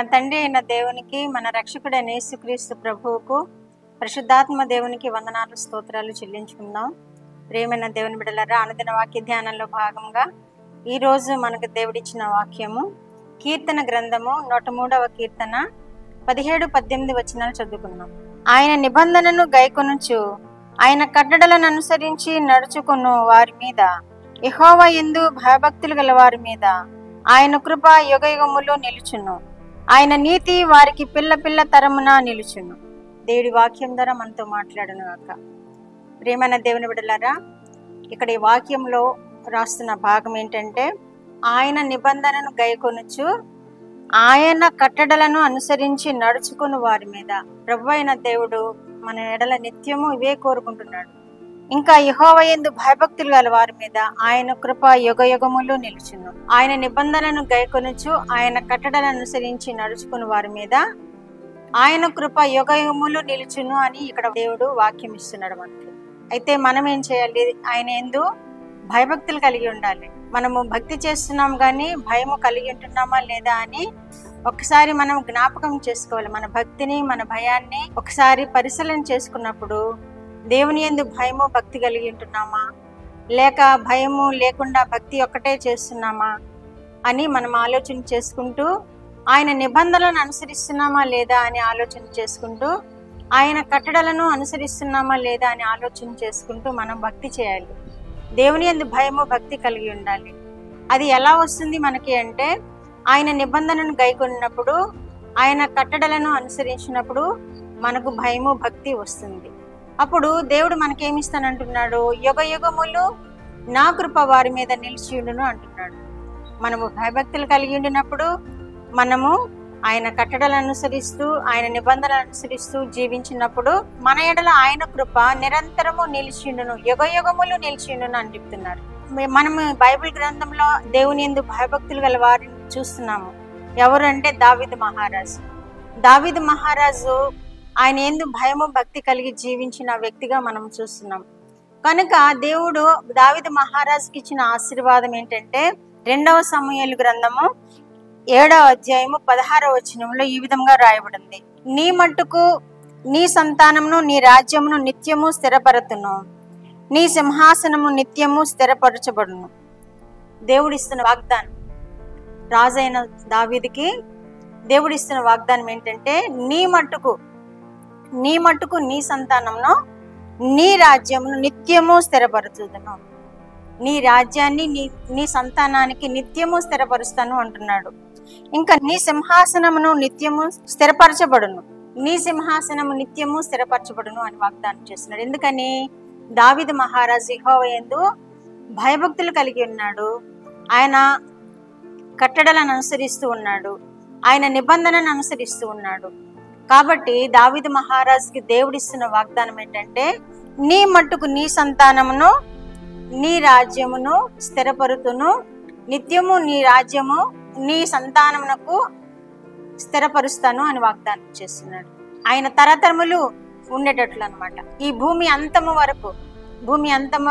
మన తండ్రి అయిన దేవునికి, మన రక్షకుడైన యేసుక్రీస్తు ప్రభువుకు, పరిశుద్ధాత్మ దేవునికి వందనాలు స్తోత్రాలు చెల్లించుకుందాం. ప్రియమైన దేవుని బిడ్డలారా, అనుదిన వాక్య ధ్యానంలో భాగంగా ఈరోజు మనకు దేవుడిచ్చిన వాక్యము కీర్తన గ్రంథము 103వ కీర్తన 17-18 వచనాలు చదువుకుందాం. ఆయన నిబంధనను గైకొనుచు ఆయన కట్టడలను అనుసరించి నడుచుకొను వారి మీద, యెహోవా యందు భయభక్తులు గల వారి మీద ఆయన కృప యుగయుగములో నిలుచును. ఆయన నీతి వారికి పిల్ల పిల్ల తరమున నిలుచును. దేవుడి వాక్యం ద్వారా మనతో మాట్లాడను గాక. ప్రియమైన దేవుని బిడ్డలారా, ఇక్కడ ఈ వాక్యంలో రాస్తున్న భాగం ఏంటంటే, ఆయన నిబంధనను గైకొనుచు ఆయన కట్టడలను అనుసరించి నడుచుకుని వారి మీద. ప్రభు అయిన దేవుడు మన ఎడల నిత్యము ఇవే కోరుకుంటున్నాడు. ఇంకా యెహోవా యందు భయభక్తులు గల వారి మీద ఆయన కృప యుగయుగములు నిలుచును. ఆయన నిబంధనను గైకొనుచు ఆయన కట్టడలను అనుసరించి నడుచుకుని వారి మీద ఆయన కృప యుగయుగములు నిలుచును అని ఇక్కడ దేవుడు వాక్యం ఇస్తున్నాడు మనకి. అయితే మనం ఏం చేయాలి? ఆయన యందు భయభక్తులు కలిగి ఉండాలి. మనము భక్తి చేస్తున్నాం కానీ భయము కలిగి ఉంటున్నామా లేదా అని ఒకసారి మనం జ్ఞాపకం చేసుకోవాలి. మన భక్తిని, మన భయాన్ని ఒకసారి పరిశీలన చేసుకున్నప్పుడు దేవుని యందు భయము భక్తి కలిగి ఉంటున్నామా, లేక భయము లేకుండా భక్తి ఒక్కటే చేస్తున్నామా అని మనం ఆలోచన చేసుకుంటూ, ఆయన నిబంధనలను అనుసరిస్తున్నామా లేదా అని ఆలోచన చేసుకుంటూ, ఆయన కట్టడలను అనుసరిస్తున్నామా లేదా అని ఆలోచన చేసుకుంటూ మనం భక్తి చేయాలి. దేవుని యందు భయము భక్తి కలిగి ఉండాలి. అది ఎలా వస్తుంది మనకి అంటే, ఆయన నిబంధనను గైకొన్నప్పుడు, ఆయన కట్టడలను అనుసరించినప్పుడు మనకు భయము భక్తి వస్తుంది. అప్పుడు దేవుడు మనకేమిస్తానంటున్నాడు? యుగయుగములు నా కృప వారి మీద నిలిచియుండును అంటున్నాడు. మనము భయభక్తులు కలిగి ఉండినప్పుడు, మనము ఆయన కట్టడలను అనుసరిస్తూ ఆయన నిబంధనలు అనుసరిస్తూ జీవించినప్పుడు మన ఎడల ఆయన కృప నిరంతరము నిలిచియుండును, యుగయుగములు నిలిచియుండును అని చెప్తున్నారు. మనము బైబిల్ గ్రంథంలో దేవుని యందు భయభక్తులు గల వారిని చూస్తున్నాము. ఎవరు అంటే దావీదు మహారాజు. దావీదు మహారాజు ఆయన యందు భయము భక్తి కలిగి జీవించిన వ్యక్తిగా మనం చూస్తున్నాం. కనుక దేవుడు దావీదు మహారాజుకి ఇచ్చిన ఆశీర్వాదం ఏంటంటే, 2వ సమూయేలు గ్రంథము 7వ అధ్యాయము 16వ వచనంలో ఈ విధంగా రాయబడింది: నీ మట్టుకు నీ సంతానమును నీ రాజ్యమును నిత్యము స్థిరపరతును, నీ సింహాసనము నిత్యము స్థిరపరచబడును. దేవుడిస్తున్న వాగ్దానం, రాజైన దావీదుకి దేవుడిస్తున్న వాగ్దానం ఏంటంటే, నీ మట్టుకు నీ సంతానమును నీ రాజ్యమును నిత్యము స్థిరపరచుదును. నీ రాజ్యాన్ని నీ సంతానానికి నిత్యము స్థిరపరుస్తాను అంటున్నాడు. ఇంకా నీ సింహాసనమును నిత్యము స్థిరపరచబడును, నీ సింహాసనము నిత్యము స్థిరపరచబడును అని వాగ్దానం చేస్తున్నాడు. ఎందుకని? దావీదు మహారాజు యెహోవా యందు భయభక్తులు కలిగి ఉన్నాడు, ఆయన కట్టడలను అనుసరిస్తూ ఉన్నాడు, ఆయన నిబంధనను అనుసరిస్తూ ఉన్నాడు. కాబట్టి దావీదు మహారాజుకి దేవుడిస్తున్న వాగ్దానం ఏంటంటే, నీ మట్టుకు నీ సంతానమును నీ రాజ్యమును స్థిరపరుతును, నిత్యము నీ రాజ్యము నీ సంతానమునకు స్థిరపరుస్తాను అని వాగ్దానం చేస్తున్నాడు. ఆయన తరతరములు ఉండేటట్లు అనమాట. ఈ భూమి అంతము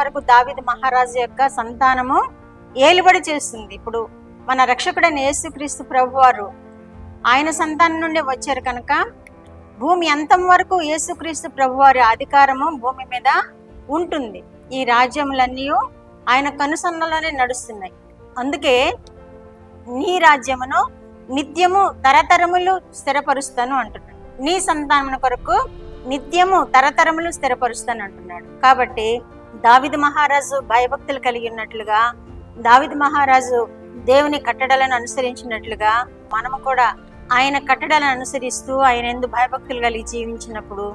వరకు దావీదు మహారాజు యొక్క సంతానము ఏలుబడి చేస్తుంది. ఇప్పుడు మన రక్షకుడైన యేసుక్రీస్తు ప్రభువారు ఆయన సంతానం నుండి వచ్చారు కనుక భూమి అంతం వరకు యేసుక్రీస్తు ప్రభువారి అధికారము భూమి మీద ఉంటుంది. ఈ రాజ్యములన్నీ ఆయన కనుసన్నలోనే నడుస్తున్నాయి. అందుకే నీ రాజ్యమును నిత్యము తరతరములు స్థిరపరుస్తాను అంటున్నాడు. నీ సంతానమున కొరకు నిత్యము తరతరములు స్థిరపరుస్తాను అంటున్నాడు. కాబట్టి దావీదు మహారాజు భయభక్తులు కలిగి ఉన్నట్లుగా, దావీదు మహారాజు దేవుని కట్టడలను అనుసరించినట్లుగా మనము కూడా ఆయన కట్టడలను అనుసరిస్తూ ఆయన యందు భయభక్తులు కలిగి జీవించినప్పుడు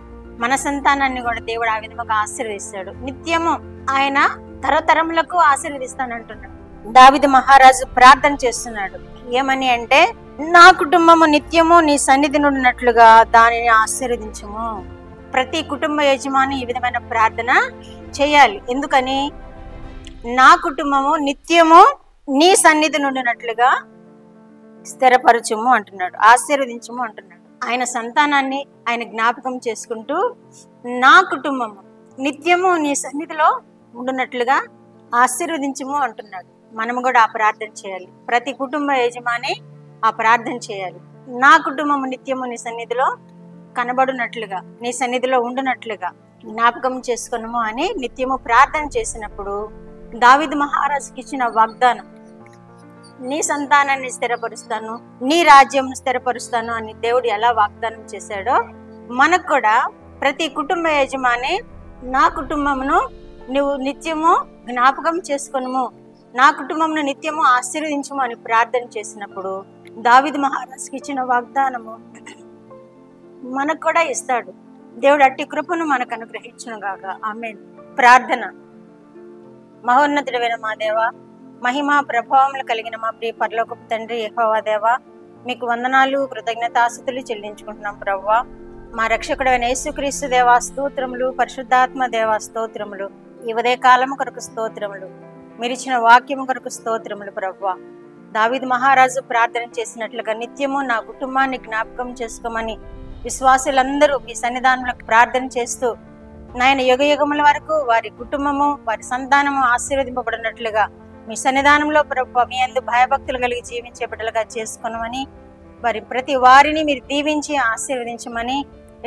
మన సంతానాన్ని కూడా దేవుడు ఆ విధంగా ఆశీర్వదిస్తాడు. నిత్యము ఆయన తరతరములకు ఆశీర్వదిస్తానంటున్నాడు. దావీదు మహారాజు ప్రార్థన చేస్తున్నాడు. ఏమని అంటే, నా కుటుంబము నిత్యము నీ సన్నిధి నుండినట్లుగా దానిని ఆశీర్వదించుము. ప్రతి కుటుంబ యజమాని ఈ విధమైన ప్రార్థన చేయాలి. ఎందుకని? నా కుటుంబము నిత్యము నీ సన్నిధి నుండినట్లుగా స్థిరపరచుము అంటున్నాడు, ఆశీర్వదించుము అంటున్నాడు. ఆయన సంతానాన్ని ఆయన జ్ఞాపకం చేసుకుంటూ, నా కుటుంబము నిత్యము నీ సన్నిధిలో ఉండునట్లుగా ఆశీర్వదించుము అంటున్నాడు. మనము కూడా ఆ ప్రార్థన చేయాలి. ప్రతి కుటుంబ యజమాని ఆ ప్రార్థన చేయాలి. నా కుటుంబము నిత్యము నీ సన్నిధిలో కనబడునట్లుగా, నీ సన్నిధిలో ఉండునట్లుగా జ్ఞాపకం చేసుకున్నాము అని నిత్యము ప్రార్థన చేసినప్పుడు దావీదు మహారాజుకి ఇచ్చిన వాగ్దానం, నీ సంతానాన్ని స్థిరపరుస్తాను, నీ రాజ్యం స్థిరపరుస్తాను అని దేవుడు ఎలా వాగ్దానం చేశాడో మనకు కూడా ప్రతి కుటుంబ యజమాని నా కుటుంబమును నువ్వు నిత్యము జ్ఞాపకం చేసుకును, నా కుటుంబమును నిత్యము ఆశీర్వదించము అని ప్రార్థన చేసినప్పుడు దావీదు మహారాజుకి ఇచ్చిన వాగ్దానము మనకు కూడా ఇస్తాడు. దేవుడు అట్టి కృపను మనకు అనుగ్రహించును గాక. ఆమేన్. ప్రార్థన. మహోన్నతుడైన మా దేవ, మహిమా ప్రభావములు కలిగిన మా ప్రియ పరలోకపు తండ్రి యెహోవా దేవ, మీకు వందనాలు, కృతజ్ఞతాస్తుతులు చెల్లించుకుంటున్నాం ప్రభువా. మా రక్షకుడైన యేసుక్రీస్తు దేవా స్తోత్రములు, పరిశుద్ధాత్మ దేవా స్తోత్రములు, ఈ ఉదయ కాలము కొరకు స్తోత్రములు, మీరిచ్చిన వాక్యము కొరకు స్తోత్రములు ప్రభువా. దావీదు మహారాజు ప్రార్థన చేసినట్లుగా నిత్యము నా కుటుంబాన్ని జ్ఞాపకం చేసుకోమని విశ్వాసులందరూ మీ సన్నిధానంలో ప్రార్థన చేస్తూ నాయన యుగ యుగముల వరకు వారి కుటుంబము, వారి సంతానము ఆశీర్వదింపబడినట్లుగా మీ సన్నిధానంలో ప్రభువా మీ యందు భయభక్తులు కలిగి జీవించే బిడ్డలుగా చేసుకున్నామని, వారి ప్రతి వారిని మీరు దీవించి ఆశీర్వదించమని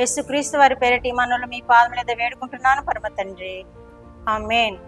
యేసుక్రీస్తు వారి పేరిట ఈ మనవులు మీ పాదముల మీద వేడుకుంటున్నాను పరమ తండ్రి. ఆమేన్.